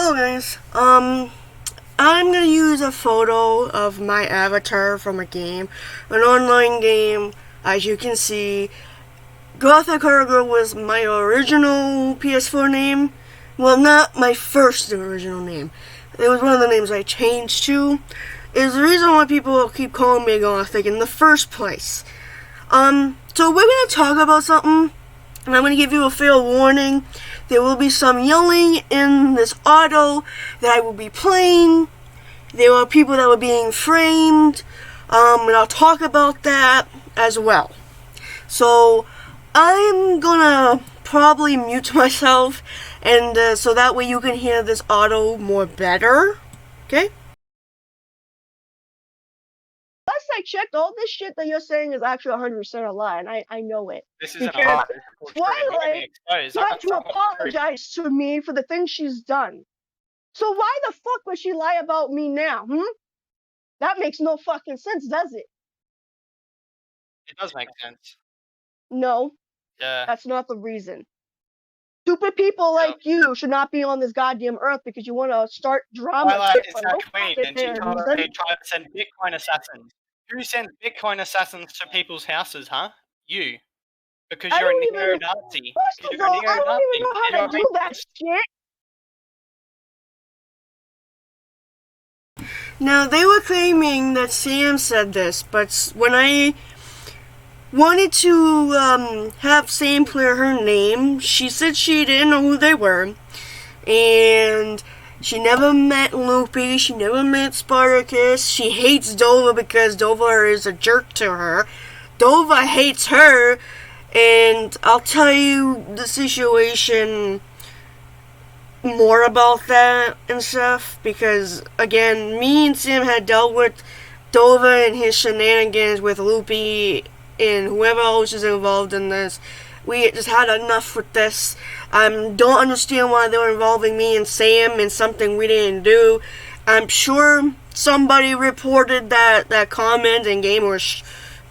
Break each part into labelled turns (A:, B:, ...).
A: Hello guys, I'm gonna use a photo of my avatar from a game, an online game. As you can see, Gothic Cargo was my original PS4 name. Well, not my first original name. It was one of the names I changed to. Is the reason why people keep calling me Gothic in the first place. So we're gonna talk about something, and I'm gonna give you a fair warning. There will be some yelling in this auto that I will be playing. There are people that were being framed, and I'll talk about that as well. So I'm gonna probably mute myself, and so that way you can hear this auto more better. Okay? Last I checked, all this shit that you're saying is actually 100% a lie, and I know it.
B: This isn't a lie.
A: Twilight tried to apologize to me for the things she's done. So why the fuck would she lie about me now, That makes no fucking sense, does it?
B: It does make sense.
A: No.
B: Yeah.
A: That's not the reason. Stupid people like you should not be on this goddamn earth because you want to start drama.
B: Twilight is our queen, and she told us they try to send Bitcoin assassins. Who sends Bitcoin assassins to people's houses, huh? You. Because you're a neo-Nazi.
A: First of all, I don't even know how to do that shit. Now, they were claiming that Sam said this, but when I wanted to have Sam clear her name, she said she didn't know who they were, and she never met Loopy, she never met Spartacus, she hates Dova because Dova is a jerk to her. Dova hates her, and I'll tell you the situation more about that and stuff, because again, me and Sam had dealt with Dova and his shenanigans with Loopy and whoever else is involved in this. We just had enough with this. Don't understand why they were involving me and Sam in something we didn't do. I'm sure somebody reported that comment in game or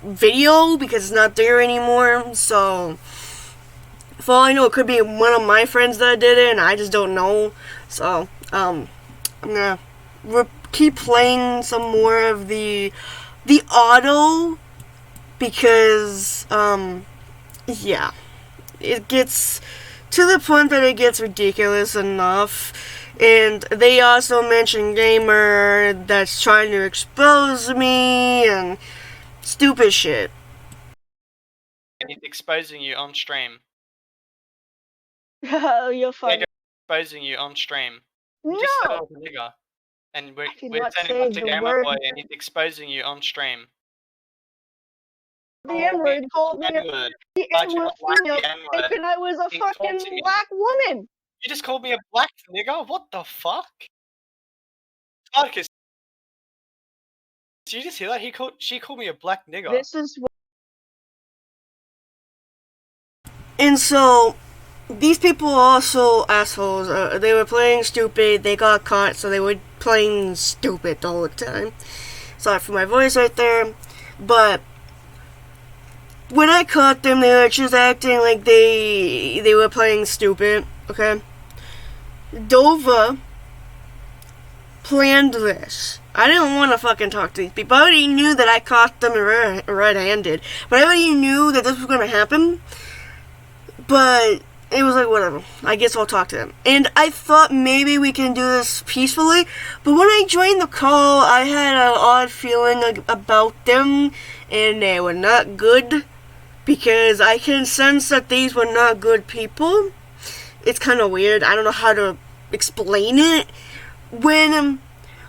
A: video because it's not there anymore. So for all I know, it could be one of my friends that did it, and I just don't know. So I'm gonna keep playing some more of the auto. Because, yeah, it gets to the point that it gets ridiculous enough, and they also mention Gamer that's trying to expose me, and stupid shit.
B: And he's exposing you on stream.
A: Oh, you're funny.
B: Exposing you on stream.
A: No!
B: Just said I was a nigger. And we're sending him to Gamer Boy, and he's exposing you on stream.
A: The N-word called me the N-word, thinking I was a fucking black woman.
B: You just called me a black nigger? What the fuck? Spartacus, did you just hear that? She called me a black nigger.
A: This is what... And so, these people are also assholes. They were playing stupid, they got caught, so they were playing stupid all the time. Sorry for my voice right there, but when I caught them, they were just acting like they were playing stupid, okay? Dova planned this. I didn't want to fucking talk to these people. I already knew that I caught them red-handed. But I already knew that this was going to happen. But it was like, whatever. I guess I'll talk to them. And I thought maybe we can do this peacefully. But when I joined the call, I had an odd feeling about them. And they were not good. Because I can sense that these were not good people. It's kind of weird. I don't know how to explain it. When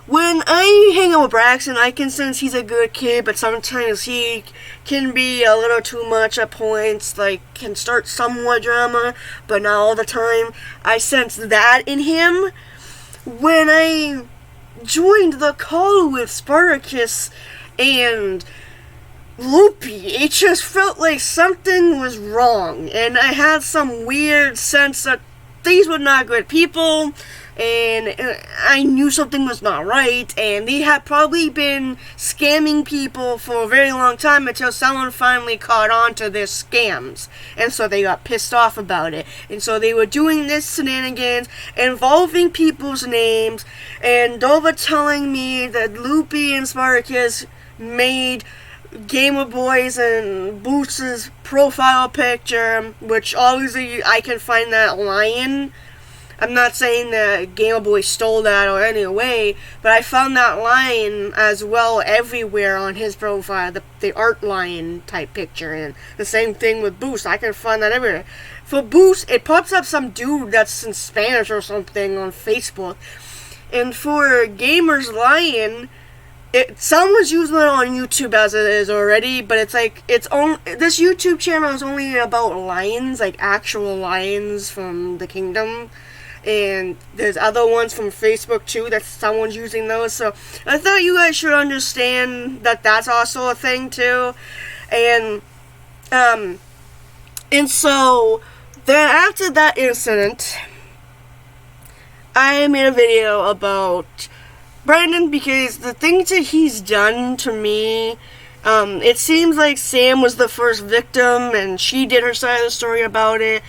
A: I hang out with Braxton, I can sense he's a good kid, but sometimes he can be a little too much at points, like, can start somewhat drama, but not all the time. I sense that in him. When I joined the call with Spartacus and Loopy, it just felt like something was wrong, and I had some weird sense that these were not good people. and I knew something was not right, and they had probably been scamming people for a very long time until someone finally caught on to their scams, and so they got pissed off about it, and so they were doing this shenanigans involving people's names, and Dova telling me that Loopy and Spartacus made Gamer Boys and Boots' profile picture, which obviously I can find that lion. I'm not saying that Gamer Boy stole that or any way, but I found that lion as well everywhere on his profile, the art lion type picture, and the same thing with Boost. I can find that everywhere. For Boost, it pops up some dude that's in Spanish or something on Facebook, and for Gamer's Lion, someone's using it on YouTube as it is already, but it's like, this YouTube channel is only about lions, like actual lions from the kingdom. And there's other ones from Facebook too that someone's using those. So I thought you guys should understand that that's also a thing too. And so then after that incident, I made a video about Brandon because the things that he's done to me, it seems like Sam was the first victim and she did her side of the story about it.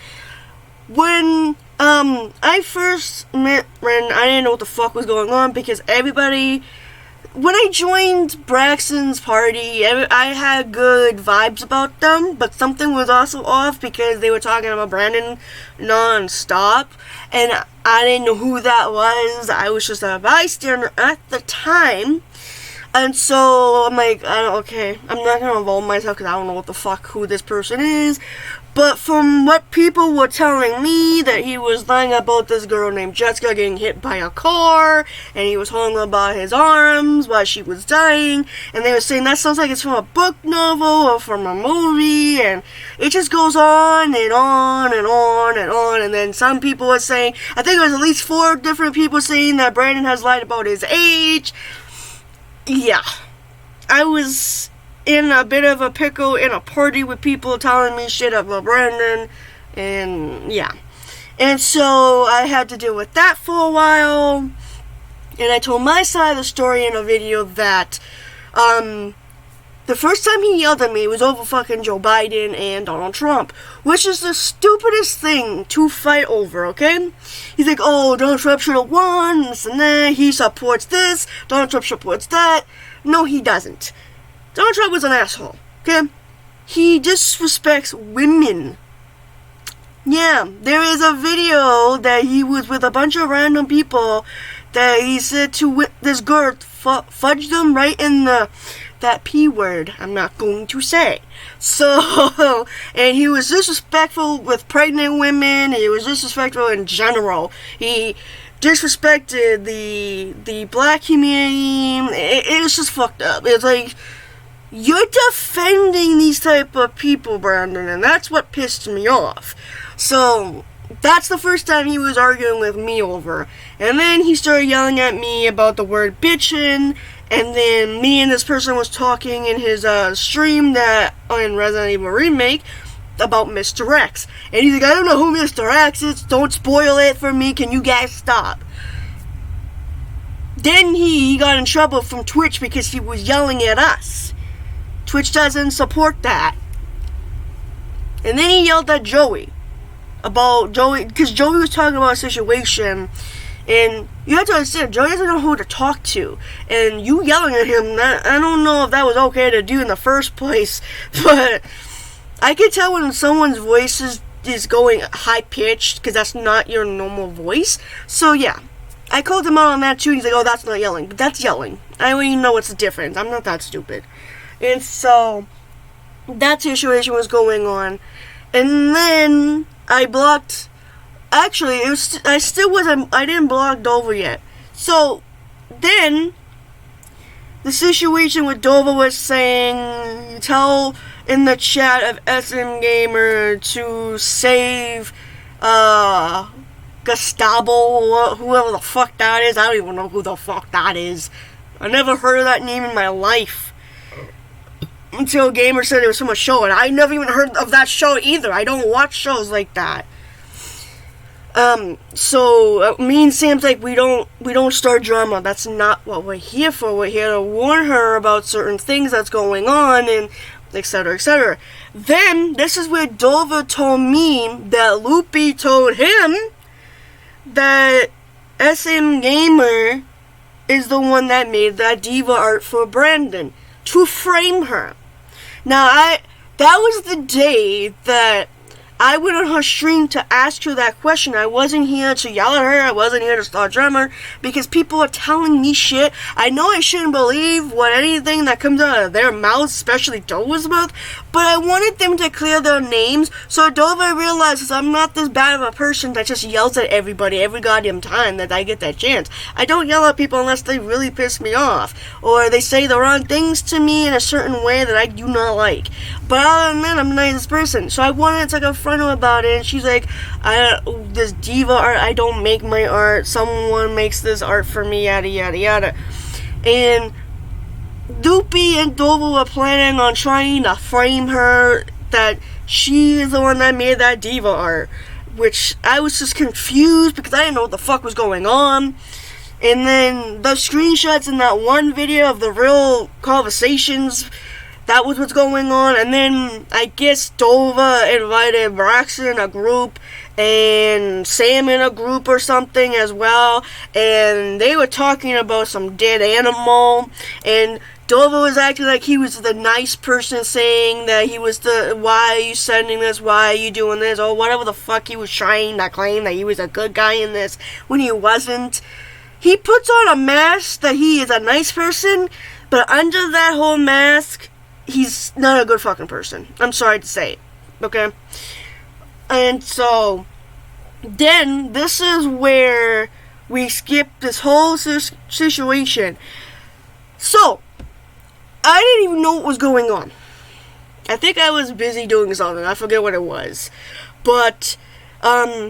A: When I first met Brandon, I didn't know what the fuck was going on because when I joined Braxton's party, I had good vibes about them, but something was also off because they were talking about Brandon non-stop, and I didn't know who that was. I was just a bystander at the time, and so I'm like, okay, I'm not gonna involve myself because I don't know what the fuck who this person is. But from what people were telling me, that he was lying about this girl named Jessica getting hit by a car, and he was holding her by his arms while she was dying, and they were saying that sounds like it's from a book novel or from a movie, and it just goes on and on and on and on, and then some people were saying, I think it was at least 4 different people saying that Brandon has lied about his age. Yeah. I was in a bit of a pickle in a party with people telling me shit about Brandon, and yeah. And so I had to deal with that for a while, and I told my side of the story in a video that, the first time he yelled at me was over fucking Joe Biden and Donald Trump, which is the stupidest thing to fight over, okay? He's like, oh, Donald Trump should have won, this and that, he supports this, Donald Trump supports that. No, he doesn't. Donald Trump was an asshole, okay? He disrespects women. Yeah, there is a video that he was with a bunch of random people that he said to this girl, fudge them right in that P word I'm not going to say. So, and he was disrespectful with pregnant women, he was disrespectful in general. He disrespected the black community. It was just fucked up. It's like, you're defending these type of people, Brandon, and that's what pissed me off. So, that's the first time he was arguing with me over. And then he started yelling at me about the word bitchin', and then me and this person was talking in his stream that on Resident Evil Remake about Mr. X. And he's like, I don't know who Mr. X is, don't spoil it for me, can you guys stop? Then he got in trouble from Twitch because he was yelling at us. Twitch doesn't support that. And then he yelled at Joey. Because Joey was talking about a situation, and you have to understand, Joey doesn't know who to talk to, and you yelling at him, I don't know if that was okay to do in the first place, but I can tell when someone's voice is going high-pitched, because that's not your normal voice. So yeah, I called him out on that too, and he's like, oh, that's not yelling, but that's yelling. I don't even know what's the difference, I'm not that stupid. And so, that situation was going on. And then, I blocked... Actually, I didn't block Dova yet. So, then, the situation with Dova was saying, tell in the chat of SM Gamer to save, Gustavo, whoever the fuck that is. I don't even know who the fuck that is. I never heard of that name in my life. Until Gamer said there was from a show, and I never even heard of that show either. I don't watch shows like that. So me and Sam's like, we don't start drama. That's not what we're here for. We're here to warn her about certain things that's going on, and etc., etc. Then this is where Dova told me that Loopy told him that SM Gamer is the one that made that diva art for Brandon to frame her. Now that was the day that I went on her stream to ask her that question. I wasn't here to yell at her. I wasn't here to start drama because people are telling me shit. I know I shouldn't believe anything that comes out of their mouths, especially Dova's mouth, but I wanted them to clear their names so Dova realizes I'm not this bad of a person that just yells at everybody every goddamn time that I get that chance. I don't yell at people unless they really piss me off or they say the wrong things to me in a certain way that I do not like. But other than that, I'm the nicest person. So I wanted to confront her about it, and she's like, this diva art, I don't make my art. Someone makes this art for me, yada, yada, yada. And Loopy and Dova were planning on trying to frame her that she is the one that made that diva art. Which I was just confused because I didn't know what the fuck was going on. And then the screenshots in that one video of the real conversations, that was what's going on. And then I guess Dova invited Braxton in a group and Sam in a group or something as well. And they were talking about some dead animal. And Dova was acting like he was the nice person, saying that he was why are you sending this? Why are you doing this? Or whatever the fuck he was trying to claim that he was a good guy in this when he wasn't. He puts on a mask that he is a nice person, but under that whole mask, he's not a good fucking person. I'm sorry to say it. Okay? And so, then, this is where we skip this whole situation. So, I didn't even know what was going on. I think I was busy doing something. I forget what it was. But, Dova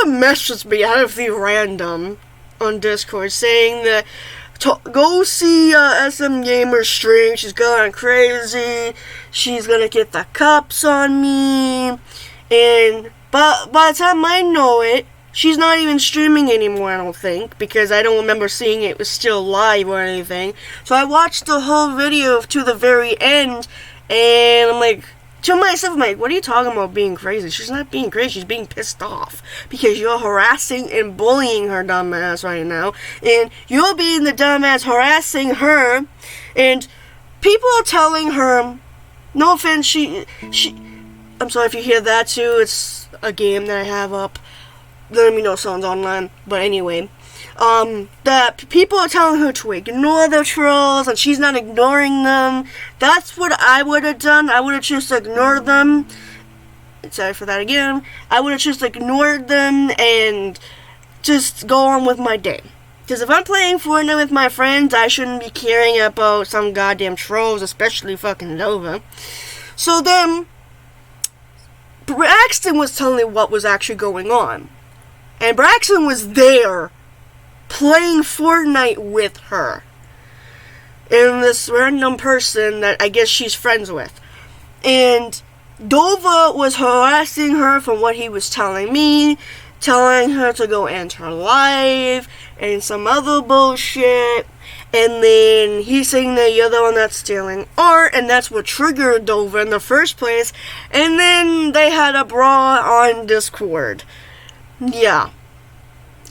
A: messaged me out of the random on Discord saying that go see SM Gamer stream. She's going crazy. She's gonna get the cups on me. And by the time I know it, she's not even streaming anymore, I don't think, because I don't remember seeing it was still live or anything. So I watched the whole video to the very end, and I'm like, to myself, I'm like, what are you talking about being crazy? She's not being crazy, she's being pissed off. Because you're harassing and bullying her dumbass right now. And you're being the dumbass harassing her. And people are telling her, no offense, I'm sorry if you hear that too, it's a game that I have up. Let me know if someone's online. But anyway, that people are telling her to ignore the trolls, and she's not ignoring them. That's what I would have done. I would have just ignored them. Sorry for that again. I would have just ignored them and just go on with my day. Because if I'm playing Fortnite with my friends, I shouldn't be caring about some goddamn trolls, especially fucking Dova. So then, Braxton was telling me what was actually going on. And Braxton was there, playing Fortnite with her. And this random person that I guess she's friends with. And Dova was harassing her from what he was telling me, telling her to go end her life, and some other bullshit. And then he's saying that you're the one that's stealing art, and that's what triggered Dova in the first place. And then they had a brawl on Discord. Yeah.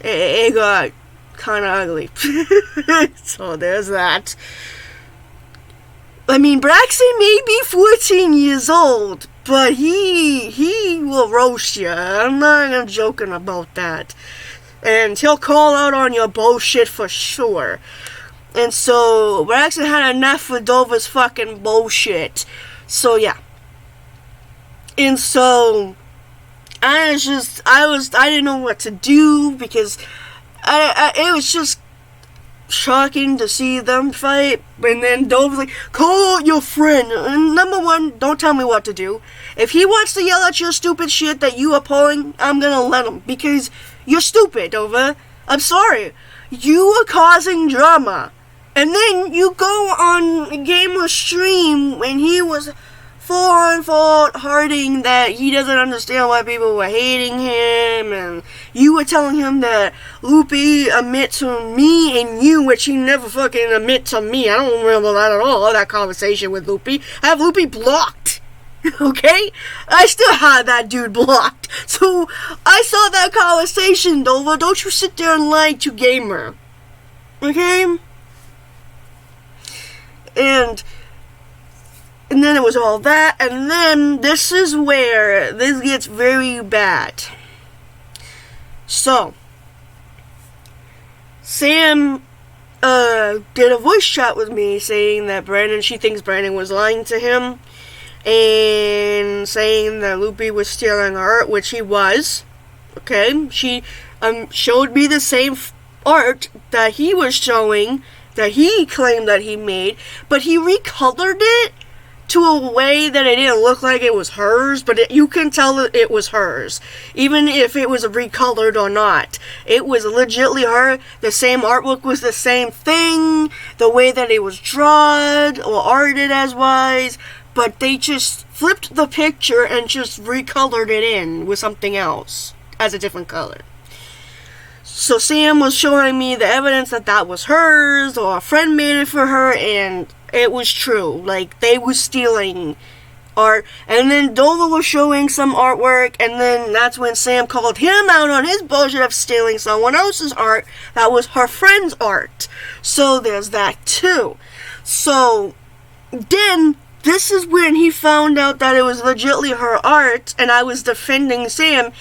A: It got kind of ugly. So there's that. I mean, Braxton may be 14 years old, but he will roast you. I'm not even joking about that. And he'll call out on your bullshit for sure. And so, Braxton had enough with Dova's fucking bullshit. So, yeah. And so, I didn't know what to do, because it was just shocking to see them fight. And then Dova was like, call out your friend. And number one, don't tell me what to do. If he wants to yell at your stupid shit that you are pulling, I'm gonna let him, because you're stupid, Dova. I'm sorry. You are causing drama. And then you go on Gamer's stream when he was full-on fault-hearting that he doesn't understand why people were hating him, and you were telling him that Loopy admit to me and you, which he never fucking admit to me. I don't remember that at all, that conversation with Loopy. I have Loopy blocked. Okay? I still had that dude blocked. So, I saw that conversation, Dova. Don't you sit there and lie to Gamer. Okay? And then it was all that, and then this is where this gets very bad. So, Sam did a voice chat with me saying that she thinks Brandon was lying to him, and saying that Loopy was stealing art, which he was. Okay, she showed me the same art that he was showing, that he claimed that he made, but he recolored it to a way that it didn't look like it was hers, but you can tell that it was hers, even if it was recolored or not. It was legitimately her. The same artwork was the same thing, the way that it was drawn or arted as wise, but they just flipped the picture and just recolored it in with something else as a different color. So Sam was showing me the evidence that that was hers, or a friend made it for her, and it was true. Like, they were stealing art. And then Dova was showing some artwork, and then that's when Sam called him out on his bullshit of stealing someone else's art that was her friend's art. So there's that too. So then this is when he found out that it was legitimately her art, and I was defending Sam.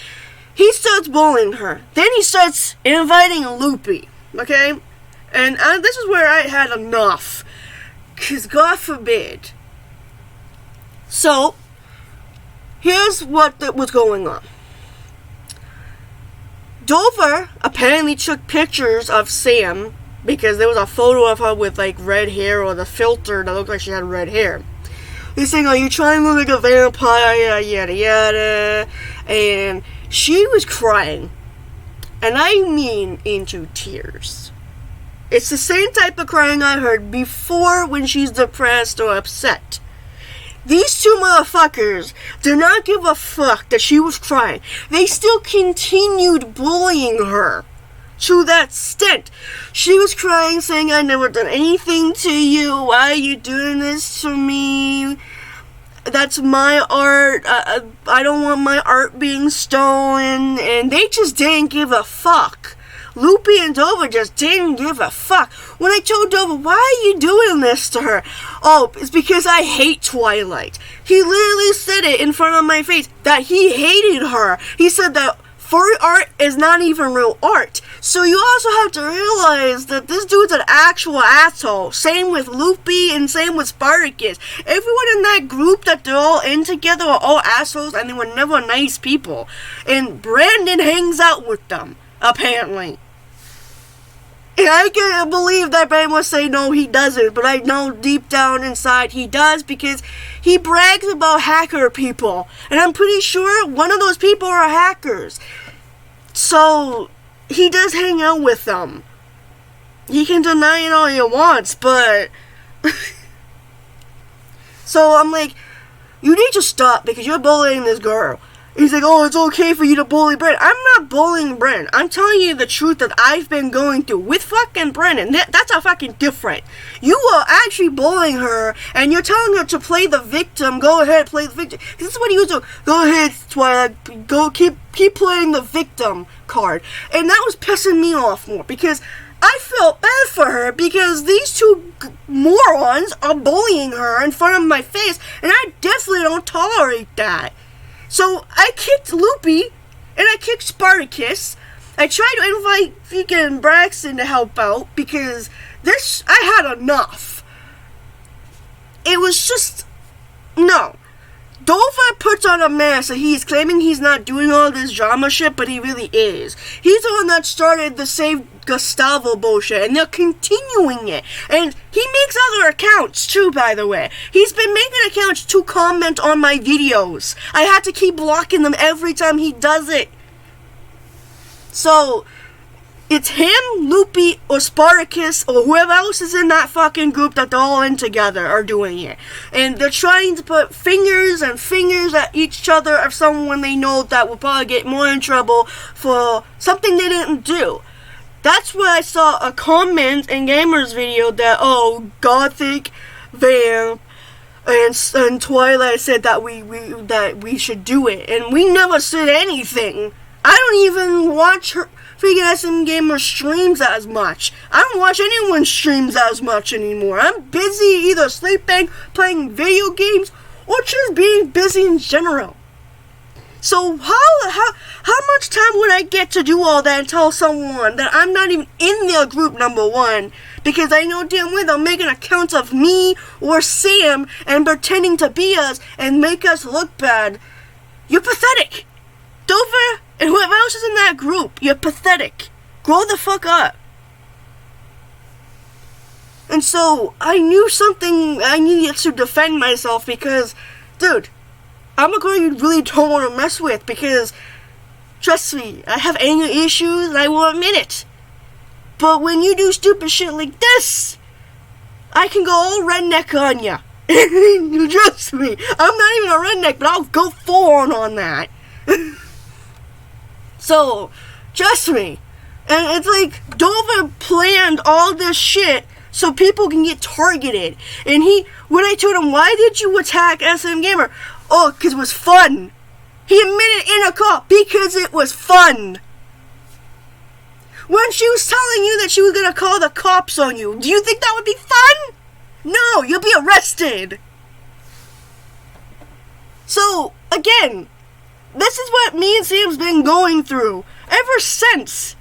A: He starts bullying her. Then he starts inviting Loopy, okay? And this is where I had enough. Because God forbid. So, here's what was going on. Dova apparently took pictures of Sam, because there was a photo of her with, like, red hair, or the filter that looked like she had red hair. He's saying, are you trying to look like a vampire, yada yada, and she was crying, and I mean into tears. It's the same type of crying I heard before when she's depressed or upset. These two motherfuckers did not give a fuck that she was crying. They still continued bullying her to that extent. She was crying, saying, I never done anything to you. Why are you doing this to me? That's my art. I don't want my art being stolen. And they just didn't give a fuck. Loopy and Dova just didn't give a fuck. When I told Dova, why are you doing this to her? Oh, it's because I hate Twilight. He literally said it in front of my face, that he hated her. He said that furry art is not even real art. So you also have to realize that this dude's an actual asshole. Same with Loopy and same with Spartacus. Everyone in that group that they're all in together are all assholes, and they were never nice people. And Brandon hangs out with them, apparently. And I can't believe that Brandon would say no, he doesn't. But I know deep down inside he does, because he brags about hacker people. And I'm pretty sure one of those people are hackers. So he does hang out with them. He can deny it all he wants, but so I'm like, you need to stop, because you're bullying this girl. He's like, oh, it's okay for you to bully Brandon. I'm not bullying Brandon. I'm telling you the truth that I've been going through with fucking Brandon. That's a fucking different. You are actually bullying her, and you're telling her to play the victim. Go ahead, play the victim. This is what he was doing. Go ahead, Twilight. Go keep playing the victim card. And that was pissing me off more, because I felt bad for her, because these two morons are bullying her in front of my face, and I definitely don't tolerate that. So I kicked Loopy, and I kicked Spartacus. I tried to invite freaking Braxton to help out, because I had enough. It was just, no. Dova puts on a mask and he's claiming he's not doing all this drama shit, but he really is. He's the one that started the Save Gustavo bullshit, and they're continuing it. And he makes other accounts too, by the way. He's been making accounts to comment on my videos. I had to keep blocking them every time he does it. So, It's him, Loopy, or Spartacus, or whoever else is in that fucking group that they're all in together are doing it. And they're trying to put fingers at each other of someone they know that will probably get more in trouble for something they didn't do. That's why I saw a comment in Gamer's video that, oh, Gothic, Vamp, and Twilight said that we should do it. And we never said anything. I don't even watch her freaking SM Gamer streams as much. I don't watch anyone's streams as much anymore. I'm busy either sleeping, playing video games, or just being busy in general. So how much time would I get to do all that and tell someone that I'm not even in their group, number one? Because I know damn well they'll make an account of me or Sam and pretending to be us and make us look bad. You're pathetic. Dova and whoever else is in that group, you're pathetic. Grow the fuck up. And so, I knew something I needed to defend myself because, dude, I'm a girl you really don't want to mess with because, trust me, I have anger issues and I will admit it. But when you do stupid shit like this, I can go all redneck on ya. Trust me, I'm not even a redneck, but I'll go full on that. So, trust me. And it's like, Dova planned all this shit so people can get targeted. And when I told him, why did you attack SM Gamer? Oh, because it was fun. He admitted in a call, because it was fun. When she was telling you that she was going to call the cops on you, do you think that would be fun? No, you'll be arrested. So, again, this is what me and Sam's been going through ever since.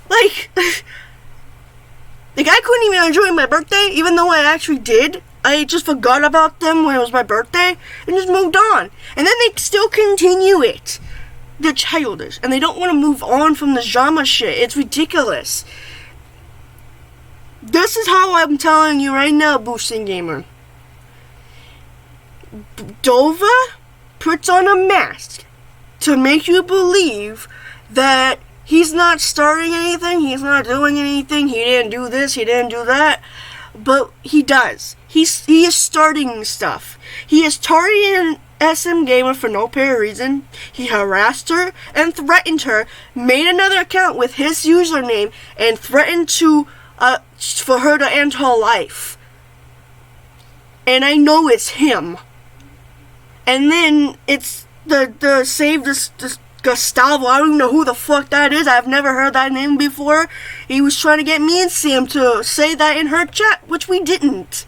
A: Like I couldn't even enjoy my birthday, even though I actually did. I just forgot about them when it was my birthday and just moved on. And then they still continue it. They're childish, and they don't want to move on from this drama shit. It's ridiculous. This is how I'm telling you right now, Boosting Gamer. Dova puts on a mask to make you believe that he's not starting anything, he's not doing anything, he didn't do this, he didn't do that, but he does. He is starting stuff. He is targeting SM Gamer for no apparent reason. He harassed her and threatened her, made another account with his username, and threatened for her to end her life. And I know it's him. And then it's the save this Gustavo. I don't even know who the fuck that is. I've never heard that name before. He was trying to get me and Sam to say that in her chat, which we didn't.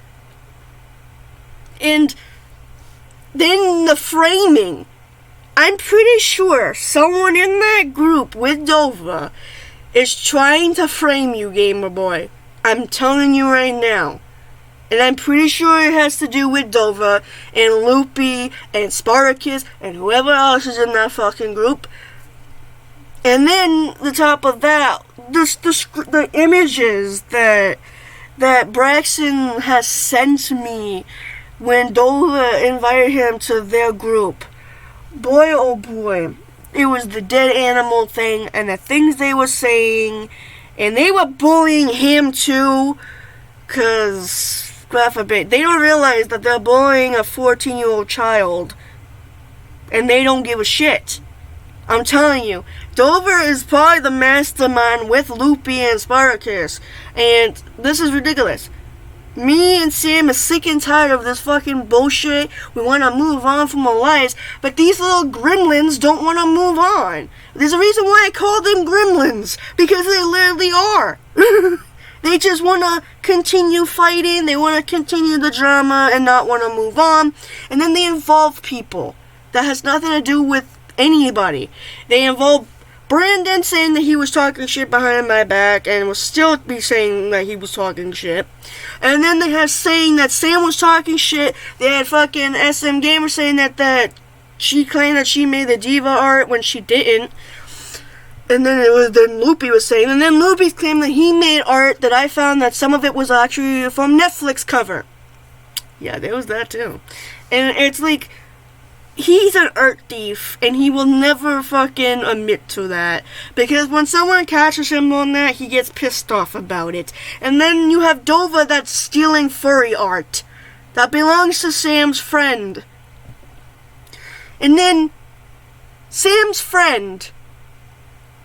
A: And then the framing. I'm pretty sure someone in that group with Dova is trying to frame you, gamer boy. I'm telling you right now. And I'm pretty sure it has to do with Dova and Loopy and Spartacus and whoever else is in that fucking group. And then, the top of that, the images that Braxton has sent me when Dova invited him to their group. Boy, oh boy. It was the dead animal thing and the things they were saying. And they were bullying him too. Because, God forbid, they don't realize that they're bullying a 14-year-old child. And they don't give a shit. I'm telling you, Dova is probably the mastermind with Loopy and Spartacus. And this is ridiculous. Me and Sam are sick and tired of this fucking bullshit. We want to move on from our lives. But these little gremlins don't want to move on. There's a reason why I call them gremlins. Because they literally are. They just want to continue fighting. They want to continue the drama and not want to move on. And then they involve people. That has nothing to do with anybody. They involve Brandon saying that he was talking shit behind my back and will still be saying that he was talking shit. And then they had saying that Sam was talking shit. They had fucking SM Gamer saying that she claimed that she made the Diva art when she didn't. And then Loopy was saying, and then Loopy claimed that he made art that I found that some of it was actually from Netflix cover. Yeah, there was that too. And it's like, he's an art thief, and he will never fucking admit to that. Because when someone catches him on that, he gets pissed off about it. And then you have Dova that's stealing furry art that belongs to Sam's friend. And then Sam's friend,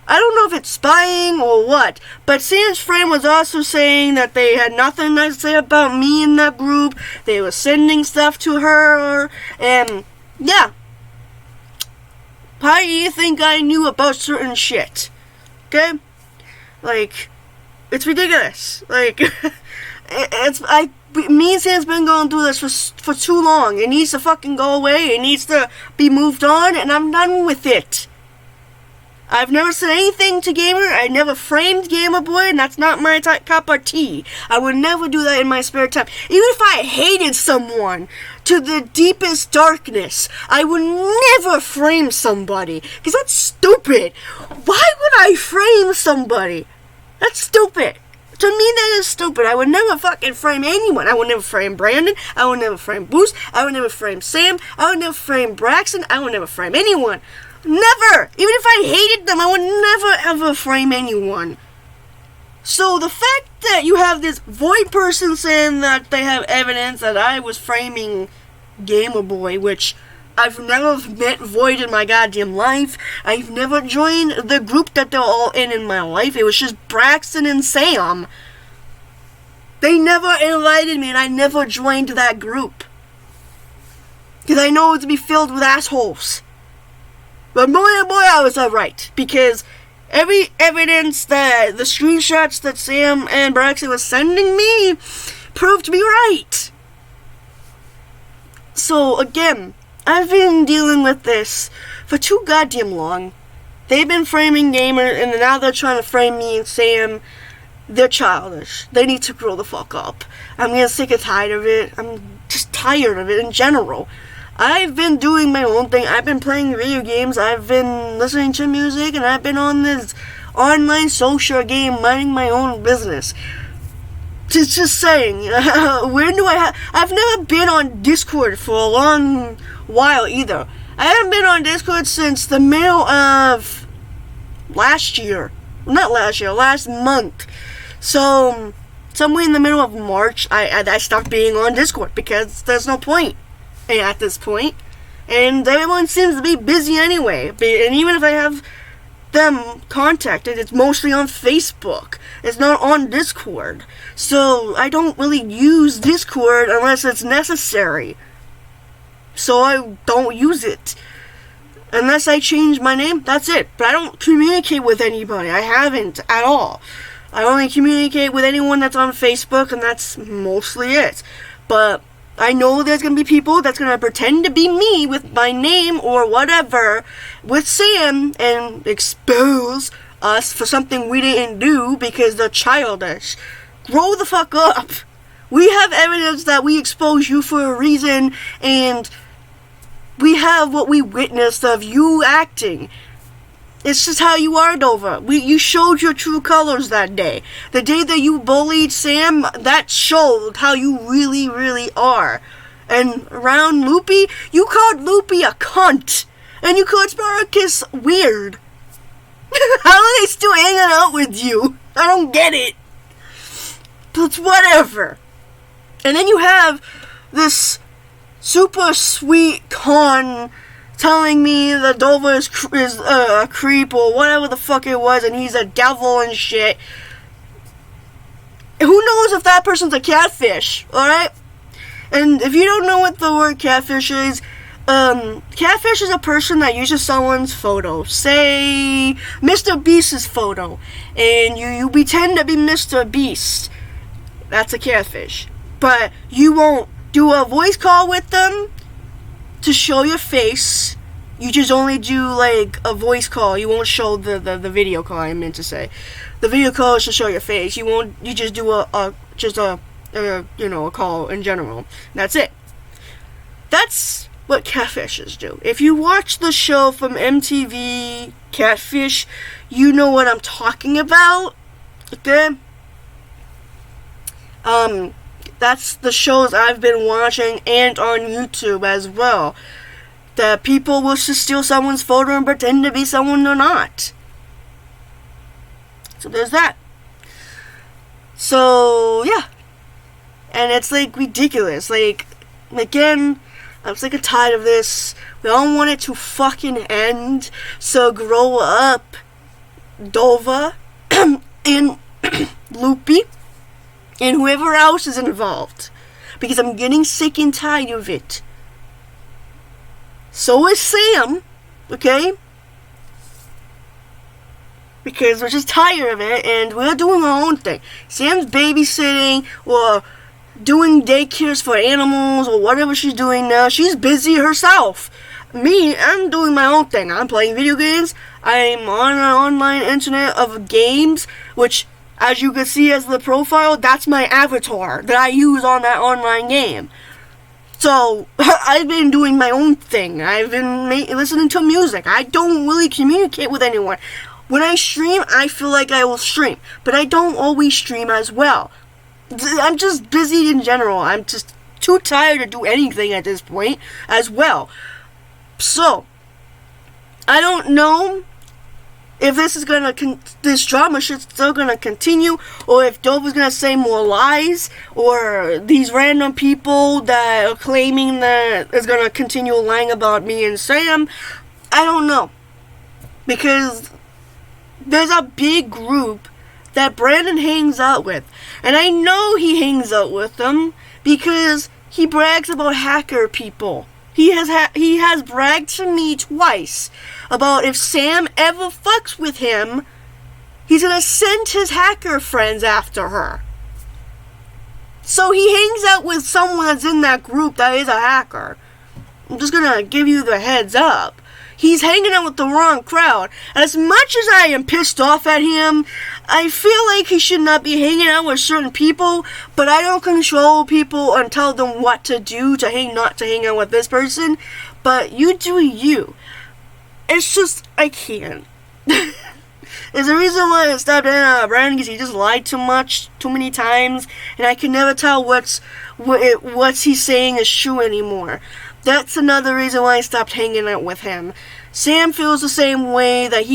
A: I don't know if it's spying or what, but Sam's friend was also saying that they had nothing nice to say about me in that group. They were sending stuff to her, and yeah. Why do you think I knew about certain shit? Okay? Like, it's ridiculous. Like, me and Sam's been going through this for too long. It needs to fucking go away. It needs to be moved on, and I'm done with it. I've never said anything to Gamer. I never framed Gamer Boy, and that's not my cup of tea. I would never do that in my spare time. Even if I hated someone to the deepest darkness, I would never frame somebody. Because that's stupid. Why would I frame somebody? That's stupid. To me, that is stupid. I would never fucking frame anyone. I would never frame Brandon. I would never frame Boost. I would never frame Sam. I would never frame Braxton. I would never frame anyone. Never! Even if I hated them, I would never ever frame anyone. So the fact that you have this Void person saying that they have evidence that I was framing Gamer Boy, which I've never met Void in my goddamn life. I've never joined the group that they're all in my life. It was just Braxton and Sam. They never invited me, and I never joined that group. Because I know it to be filled with assholes. But boy, oh boy, I was right. Because every evidence that the screenshots that Sam and Braxton was sending me proved to be right. So, again, I've been dealing with this for too goddamn long. They've been framing Gamer, and now they're trying to frame me and Sam. They're childish. They need to grow the fuck up. I'm getting sick and tired of it. I'm just tired of it in general. I've been doing my own thing. I've been playing video games. I've been listening to music. And I've been on this online social game minding my own business. Just saying. Where do I've never been on Discord for a long while either. I haven't been on Discord since the middle of last year. Not last year. Last month. So, somewhere in the middle of March, I stopped being on Discord. Because there's no point. At this point, and everyone seems to be busy anyway, and even if I have them contacted, it's mostly on Facebook, it's not on Discord, so I don't really use Discord unless it's necessary, so I don't use it, unless I change my name, that's it, but I don't communicate with anybody, I haven't at all, I only communicate with anyone that's on Facebook, and that's mostly it, but I know there's going to be people that's going to pretend to be me with my name or whatever with Sam and expose us for something we didn't do because they're childish. Grow the fuck up. We have evidence that we expose you for a reason, and we have what we witnessed of you acting. It's just how you are, Dova. You showed your true colors that day. The day that you bullied Sam, that showed how you really, really are. And around Loopy, you called Loopy a cunt. And you called Spartacus weird. How are they still hanging out with you? I don't get it. But whatever. And then you have this super sweet con telling me that Dova is a creep or whatever the fuck it was, and he's a devil and shit. Who knows if that person's a catfish, alright? And if you don't know what the word catfish is, catfish is a person that uses someone's photo. Say, Mr. Beast's photo, and you pretend to be Mr. Beast. That's a catfish. But you won't do a voice call with them to show your face. You just only do like a voice call. You won't show the video call, I meant to say. The video call is to show your face. You just do a call in general. That's it. That's what catfishes do. If you watch the show from MTV, Catfish, you know what I'm talking about. Okay? That's the shows I've been watching and on YouTube as well. that people will just steal someone's photo and pretend to be someone they're not. So there's that. So, yeah. And it's, like, ridiculous. Like, again, I'm sick and tired of this. We all want it to fucking end. So grow up, Dova, and Loopy, and whoever else is involved. Because I'm getting sick and tired of it. So is Sam, okay? Because we're just tired of it, and we're doing our own thing. Sam's babysitting, or doing daycares for animals, or whatever she's doing now. She's busy herself. Me, I'm doing my own thing. I'm playing video games. I'm on an online internet of games, which, as you can see as the profile, that's my avatar that I use on that online game. So, I've been doing my own thing. I've been listening to music. I don't really communicate with anyone. When I stream, I feel like I will stream, but I don't always stream as well. I'm just busy in general. I'm just too tired to do anything at this point as well. So, I don't know if this is this drama shit's still gonna continue, or if Dova's gonna say more lies, or these random people that are claiming that is gonna continue lying about me and Sam. I don't know. Because there's a big group that Brandon hangs out with. And I know he hangs out with them because he brags about hacker people. He has bragged to me twice about if Sam ever fucks with him, he's gonna send his hacker friends after her. So he hangs out with someone that's in that group that is a hacker. I'm just gonna give you the heads up. He's hanging out with the wrong crowd. And as much as I am pissed off at him, I feel like he should not be hanging out with certain people, but I don't control people and tell them what to do not to hang out with this person. But you do you. It's just, I can't. There's a reason why I stopped hanging out with Brandon, because he just lied too many times, and I can never tell what's he's saying is true anymore. That's another reason why I stopped hanging out with him. Sam feels the same way, that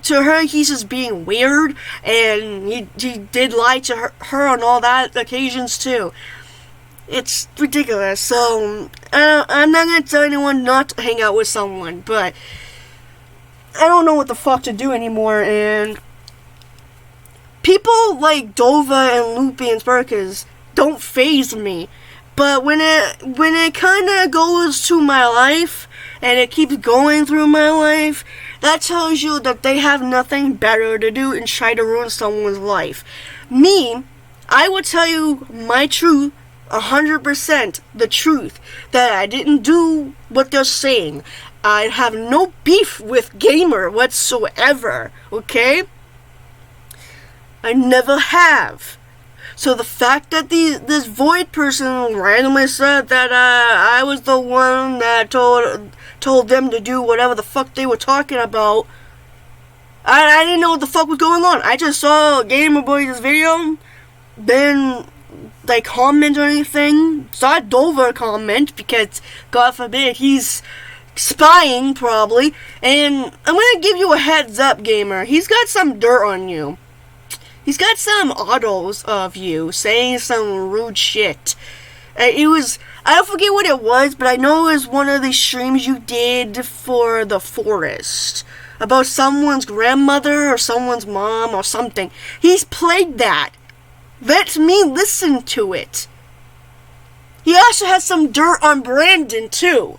A: to her he's just being weird, and he did lie to her on all that occasions too. It's ridiculous. So I'm not gonna tell anyone not to hang out with someone, but I don't know what the fuck to do anymore. And people like Dova and Loopy and Sparkers don't faze me. But when it kind of goes to my life, and it keeps going through my life, that tells you that they have nothing better to do and try to ruin someone's life. Me, I would tell you my truth, 100% the truth, that I didn't do what they're saying. I have no beef with Gamer whatsoever, okay? I never have. So the fact that this Void person randomly said that I was the one that told them to do whatever the fuck they were talking about, I didn't know what the fuck was going on. I just saw Gamer Boy's video, then they comment or anything. Saw Dova comment, because God forbid he's spying probably. And I'm gonna give you a heads up, Gamer. He's got some dirt on you. He's got some autos of you saying some rude shit. I don't forget what it was, but I know it was one of the streams you did for the forest. About someone's grandmother or someone's mom or something. He's played that. Let me listen to it. He also has some dirt on Brandon too.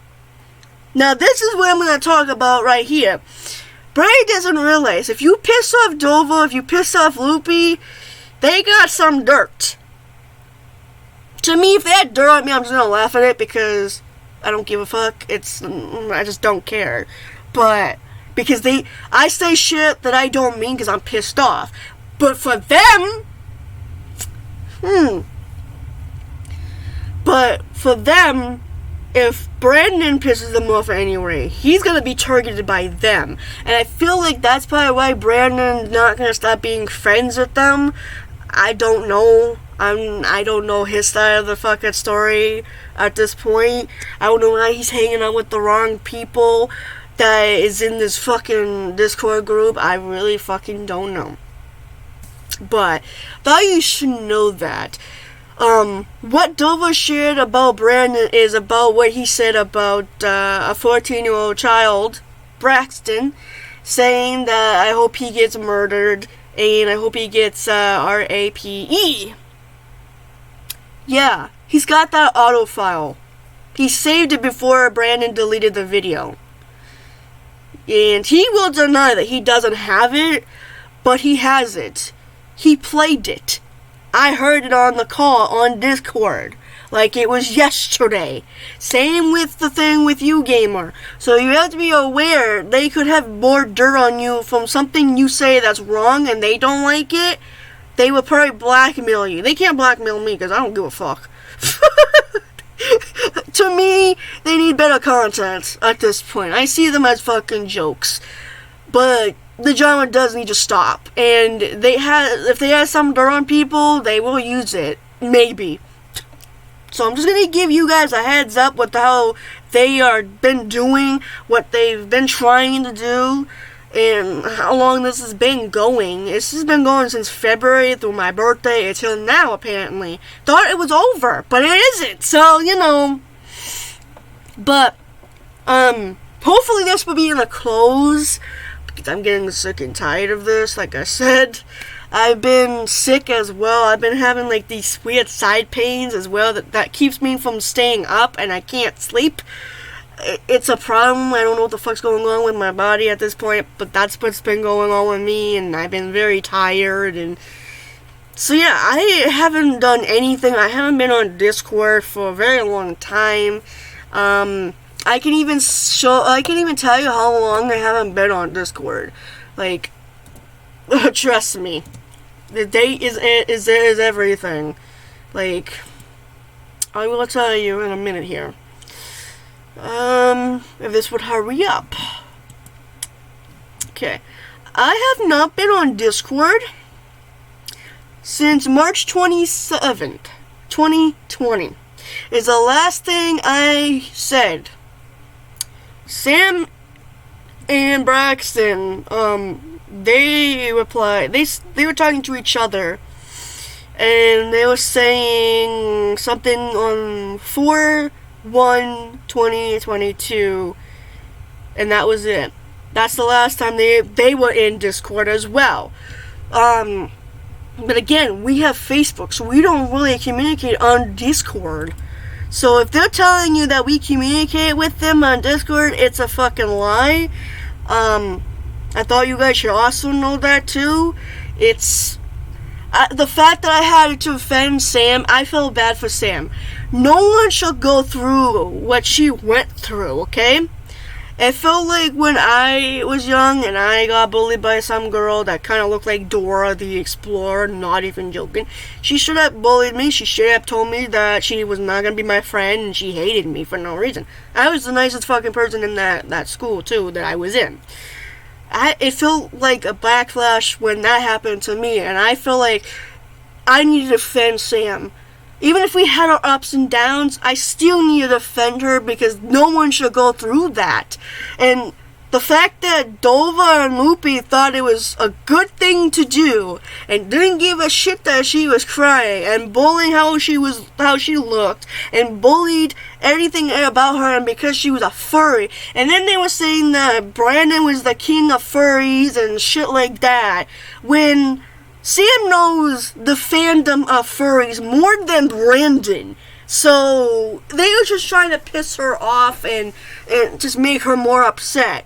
A: Now this is what I'm going to talk about right here. Brady doesn't realize, if you piss off Dova, if you piss off Loopy, they got some dirt. To me, if they had dirt on me, I'm just gonna laugh at it, because I don't give a fuck. I just don't care. But, because I say shit that I don't mean because I'm pissed off. But for them, But for them, if Brandon pisses them off anyway, he's gonna be targeted by them. And I feel like that's probably why Brandon's not gonna stop being friends with them. I don't know. I don't know his side of the fucking story at this point. I don't know why he's hanging out with the wrong people that is in this fucking Discord group. I really fucking don't know. But thought you should know that. What Dova shared about Brandon is about what he said about a 14-year-old child, Braxton, saying that I hope he gets murdered and I hope he gets RAPE. Yeah, he's got that auto file. He saved it before Brandon deleted the video. And he will deny that he doesn't have it, but he has it. He played it. I heard it on the call on Discord. Like it was yesterday. Same with the thing with you, gamer. So you have to be aware they could have more dirt on you from something you say that's wrong and they don't like it. They will probably blackmail you. They can't blackmail me because I don't give a fuck. To me, they need better content at this point. I see them as fucking jokes. But the drama does need to stop. And if they have some dirt on people, they will use it. Maybe. So I'm just going to give you guys a heads up with how they are been doing, what they've been trying to do, and how long this has been going. This has been going since February through my birthday until now, apparently. Thought it was over, but it isn't. So, you know. But, hopefully this will be in a close, because I'm getting sick and tired of this, like I said. I've been sick as well. I've been having like these weird side pains as well that keeps me from staying up and I can't sleep. It's a problem. I don't know what the fuck's going on with my body at this point, but that's what's been going on with me, and I've been very tired. And so yeah, I haven't done anything. I haven't been on Discord for a very long time. I can even tell you how long I haven't been on Discord. Like, trust me, the date is everything. Like, I will tell you in a minute here. If this would hurry up. Okay. I have not been on Discord since March 27th, 2020. Is the last thing I said. Sam and Braxton, they replied, they were talking to each other, and they were saying something on 4/1/2022, and that was it. That's the last time they were in Discord as well. But again, we have Facebook, so we don't really communicate on Discord. So if they're telling you that we communicate with them on Discord, it's a fucking lie. I thought you guys should also know that too. It's the fact that I had to offend Sam. I feel bad for Sam. No one should go through what she went through, okay? It felt like when I was young and I got bullied by some girl that kind of looked like Dora the Explorer, not even joking. She should have bullied me. She should have told me that she was not going to be my friend and she hated me for no reason. I was the nicest fucking person in that school, too, that I was in. It felt like a backlash when that happened to me, and I feel like I needed to defend Sam. Even if we had our ups and downs, I still need to defend her because no one should go through that. And the fact that Dova and Loopy thought it was a good thing to do and didn't give a shit that she was crying and bullying how she looked and bullied everything about her and because she was a furry. And then they were saying that Brandon was the king of furries and shit like that. When Sam knows the fandom of furries more than Brandon. So they were just trying to piss her off and just make her more upset.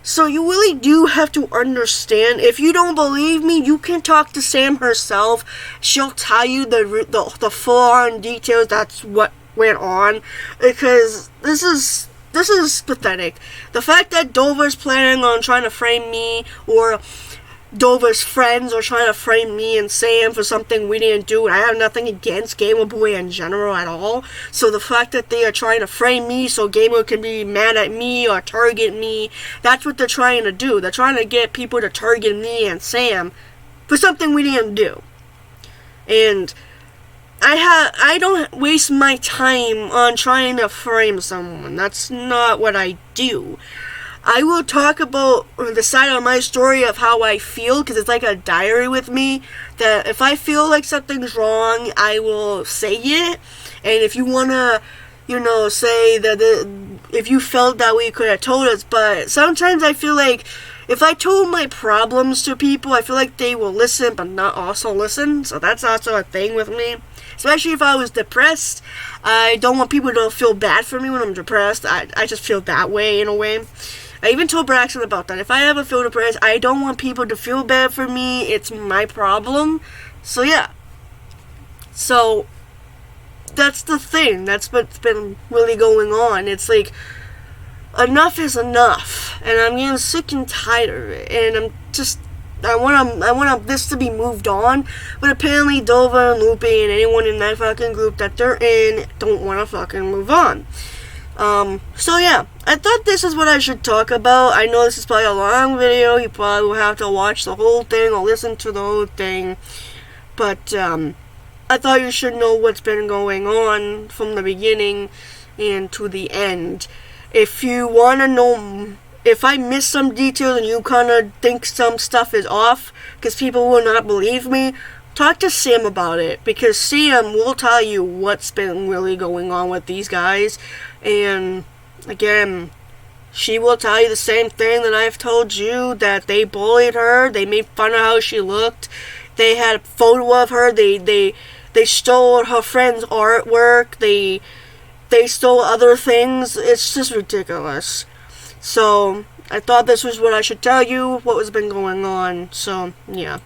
A: So you really do have to understand. If you don't believe me, you can talk to Sam herself. She'll tell you the full-on details. That's what went on. Because this is pathetic. The fact that Dova's planning on trying to frame me, or Dova's friends are trying to frame me and Sam for something we didn't do, and I have nothing against Gamer Boy in general at all. So the fact that they are trying to frame me so Gamer can be mad at me or target me, that's what they're trying to do. They're trying to get people to target me and Sam for something we didn't do. And I don't waste my time on trying to frame someone. That's not what I do. I will talk about the side of my story of how I feel, because it's like a diary with me, that if I feel like something's wrong, I will say it. And if you want to, say that if you felt that way, you could have told us. But sometimes I feel like if I told my problems to people, I feel like they will listen, but not also listen. So that's also a thing with me. Especially if I was depressed. I don't want people to feel bad for me when I'm depressed. I just feel that way in a way. I even told Braxton about that. If I ever feel depressed, I don't want people to feel bad for me. It's my problem. So yeah. So that's the thing. That's what's been really going on. It's like, enough is enough. And I'm getting sick and tired of it. And I want this to be moved on, but apparently Dova and Loopy and anyone in that fucking group that they're in don't want to fucking move on. So yeah, I thought this is what I should talk about. I know this is probably a long video. You probably will have to watch the whole thing or listen to the whole thing. But, I thought you should know what's been going on from the beginning and to the end. If you want to know, if I miss some details and you kind of think some stuff is off, because people will not believe me, talk to Sam about it, because Sam will tell you what's been really going on with these guys. And again, she will tell you the same thing that I've told you, that they bullied her, they made fun of how she looked, they had a photo of her, they stole her friend's artwork, they stole other things. It's just ridiculous. So I thought this was what I should tell you, what has been going on. So yeah.